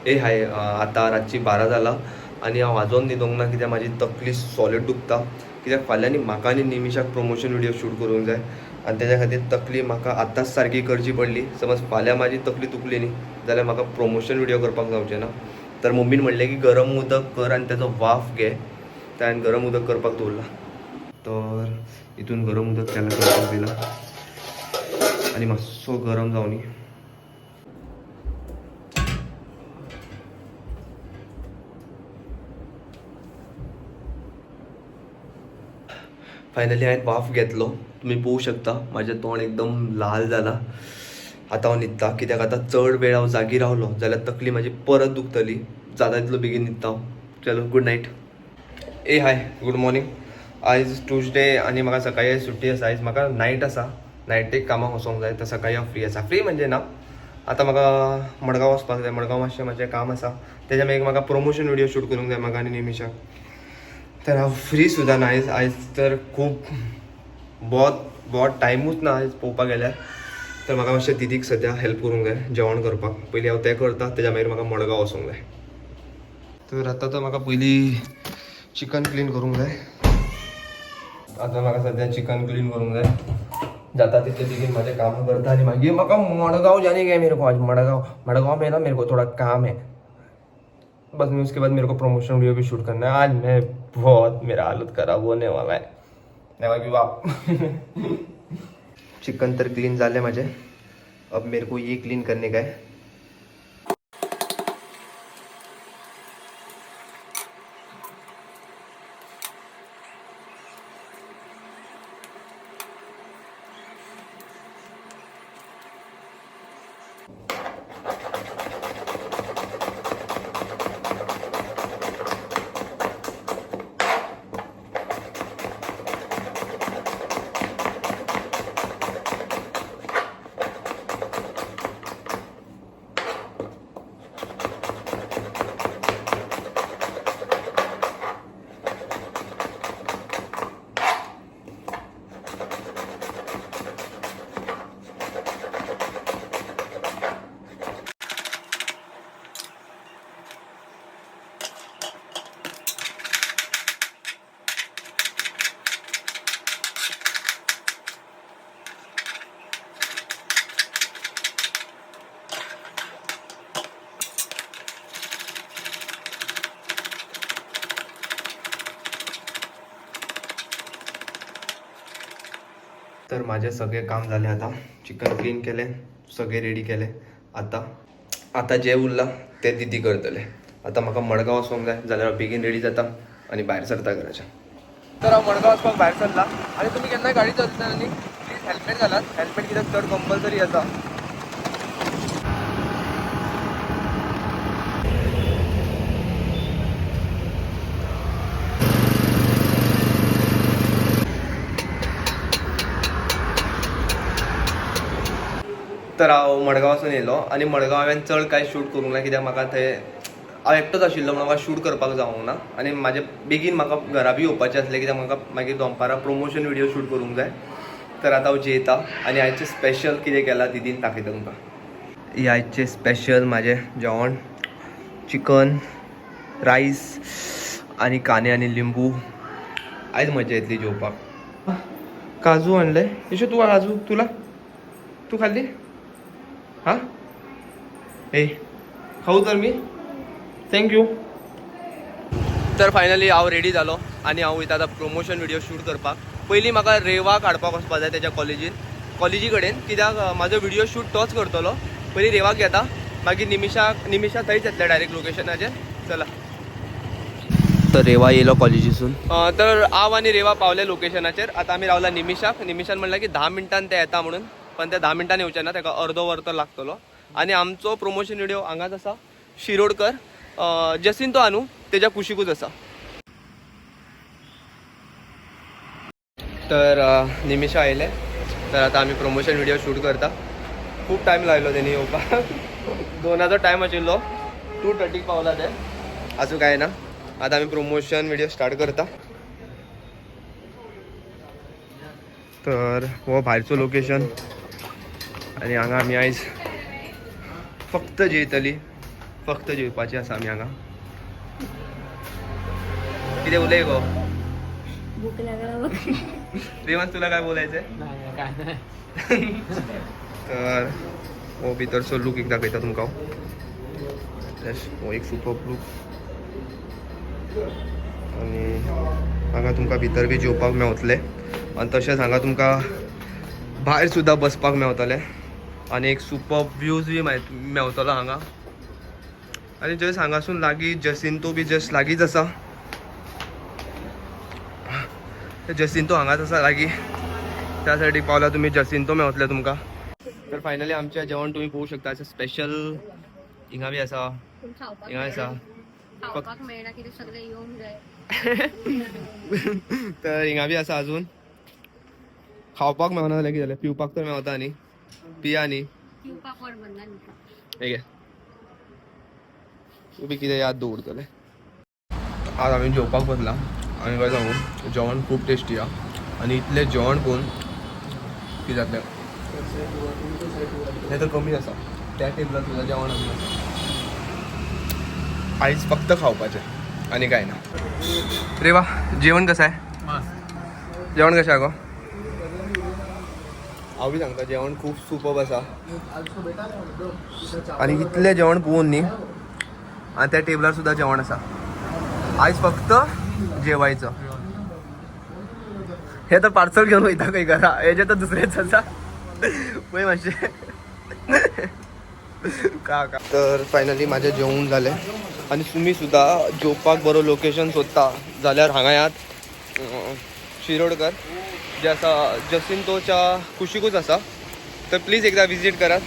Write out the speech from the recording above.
ए हाय आता रातची 12 जाला आणि हांव वाजोन न्हिदोंक ना कित्याक म्हाजी तकली सॉलिड दुखता कित्याक फाल्यांनी म्हाका आनी निमिशाक प्रमोशन व्हिडिओ शूट करूंक जाय आनी तेज्या खातीर तकली म्हाका आतांच सारकी करची पडली. समज फाल्यां म्हाजी तकली दुखली न्ही जाल्यार म्हाका प्रमोशन व्हिडिओ करपाक जावचें ना. तर मम्मीन म्हणलें की गरम उदक कर आनी तेजो वाफ घे. तर हांवें गरम उदक करपाक दवरला. तर हितून गरम उदक केन्ना करपाक दिला आनी मातसो गरम जावनी. फायनली हांवें वाफ घेतलो. तुमी पळोवंक शकता म्हाजें तोंड एकदम लाल जाला. आतां हांव न्हिदता कित्याक आतां चड वेळ हांव जागी रावलो जाल्यार तकली म्हाजी परत दुखतली. जाता तितलो बेगीन न्हिदता हांव. चलो गूड नायट. ए हाय गूड मॉर्निंग. आयज ट्युजडे आनी म्हाका सकाळी सुट्टी आसा. आयज म्हाका नायट आसा. नायटेक कामाक वचोंक जाय तर सकाळी हांव फ्री आसा. फ्री म्हणजे ना, आतां म्हाका मडगांव वचपाक जाय. मडगांव मातशें म्हजें काम आसा. तेज्या मागीर म्हाका प्रमोशन व्हिडिओ शूट करूंक जाय म्हाका आनी निमिशाक. तर हांव फ्री सुद्दां ना आयज. आयज तर खूब बहुत टायमूच ना आयज पळोवपाक गेल्यार. तर म्हाका मातशें दिदीक सद्या हेल्प करूंक जाय जेवण करपाक. पयलीं हांव तें करता तेज्या मागीर म्हाका मडगांव वचोंक जाय. तर आतां म्हाका पयलीं चिकन क्लीन करूंक जाय. आतां म्हाका सद्या चिकन क्लीन करूंक जाय. जाता तितले बेगीन म्हाजें काम करता आनी मागीर म्हाका मडगांव जाने का मेरे को आज मडगांव में ना मेरे को थोड़ा काम है बस. मैं उसके बाद मेरे को प्रमोशन वीडियो भी शूट करना है. आज मैं बहुत मेरा हालत खराब होने वाला है. Never give up. चिकन तर क्लीन झाले माझे. अब मेरे को ये क्लीन करने का है. तर माझे सगळे काम झाले. आता चिकन क्लीन केले, सगळे रेडी केले. आता जे उरला ते दिदी करतले. आता म्हाका मडगांव वचोंक जाय जाल्यार हांव बेगीन रेडी जाता आनी भायर सरता घराच्या. तर हांव मडगांव वचपाक भायर सरला. आनी तुमी केन्नाय गाडी चलयतना न्ही प्लीज हेल्मेट घालात. हेल्मेट कित्याक चड कंपलसरी आसा. तर हांव मडगांव वचून येयलो आनी मडगांव हांवें चड कांय शूट करूंक ना कित्याक म्हाका थंय हांव एकटोच आशिल्लो म्हणून म्हाका शूट करपाक जावंक ना. आनी म्हाजें बेगीन म्हाका घरा बी येवपाचें आसलें कित्याक म्हाका मागीर दनपारां प्रमोशन व्हिडिओ शूट करूंक जाय. तर आतां हांव जेयता आनी आयचें स्पेशल कितें केलां दिदीन दाखयता तुमकां. ही आयचें स्पेशल म्हाजें जेवण. चिकन, रायस आनी कांदे आनी लिंबू. आयज मजा येतली जेवपाक. काजू हाडले. यशो तूं काजू तूं खाल्ली? हां ए खाऊ तर मी. थँक्यू. तर फायनली हांव रेडी जालो आनी हांव वयता आतां प्रमोशन व्हिडिओ शूट करपाक. पयलीं म्हाका रेवाक हाडपाक वचपाक जाय तेज्या कॉलेजी कडेन कित्याक म्हाजो व्हिडिओ शूट तोच करतलो. पयलीं रेवाक घेता मागीर निमिशा थंयच येतलें डायरेक्ट लोकेशनाचेर. चला. तर रेवा येयलो कॉलेजीसून. तर हांव आनी रेवा पावले लोकेशनाचेर. आतां आमी रावला निमिशान म्हणलें की 10 मिनटान ते येता म्हणून. पण ते 10 मिनटान येवचें ना, ताका अर्दो वर तर लागतलो. आनी आमचो प्रमोशन व्हिडिओ हांगाच आसा शिरोडकर. जसिंतो आनू तेज्या कुशीकूच आसा. तर निमिशा आयले. तर आतां आमी प्रमोशन व्हिडिओ शूट करता. खूब टायम लागलो तेणी येवपाक. 2 टायम आशिल्लो. 2:30 पावला ते. आसूं कांय ना. आतां आमी प्रमोशन व्हिडिओ स्टार्ट करता. तर हो भायरचो लोकेशन आनी हांगा आमी आयज फक्त जेयतली फक्त जेवपाची आसा आमी हांगा. कितें उलय गो? भूक लागला. देवान तुला काय बोलायचंय? तर हो भितरचो लूक एक दाखयता तुमकां. हो एक सुपर लूक. आनी हांगा तुमकां भितर बी जेवपाक मेवतलें आनी तशेंच हांगा तुमकां भायर सुद्दां बसपाक मेवतलें आनी एक सुपर व्यूज बी मेवतलो हांगा. आनी जस्ट हांगासून लागीं जसिंतो बी जस्ट लागींच आसा. जसिंतो हांगाच आसा लागीं. त्या सायडीक पावल्यार तुमी जसिंतो मेवतले तुमकां. तर फायनली आमचें जेवण तुमी पळोवंक शकता. स्पेशल हिंगा बी आसा, हिंगा आसा. खावपाक मेळना कितें सगळें येवंक जाय. तर हिंगा बी आसा अजून. खावपाक मेळना जाल्यार कितें जालें, पिवपाक तर मेवता न्ही. पिया न्ही. पिवपाक वर बंदा न्ही. हे घे, तूं बी कितें याद दवरतलें. आज आमी जेवपाक बसला आनी काय सांगू, जेवण खूब टेस्टी आहा. आनी इतलें जेवण पळोवन कितें जातलें, हें तर कमी आसा. त्या टेबलार सुद्दां जेवण आसा. आयज फक्त खावपाचें आनी कांय ना. रे वा, जेवण कशें आहे? जेवण कशें आहे गो? हांव बी सांगता जेवण खूब सुपर्ब आसा. आनी इतलें जेवण पळोवन न्ही, आनी त्या टेबलार सुद्दां जेवण आसा. आयज फक्त जेवायचं. हे तर पार्सल घेवन वयता खंय घरा, हेजे तर दुसरेच आसा पळय मातशें. का तर फायनली म्हाजें जेवण जालें. आनी तुमी सुद्दां जेवपाक बरो लोकेशन सोदता जाल्यार हांगा यात. शिरोडकर जे आसा जसिंतोच्या कुशीकूच आसा. तर प्लीज एकदा विजीट करात.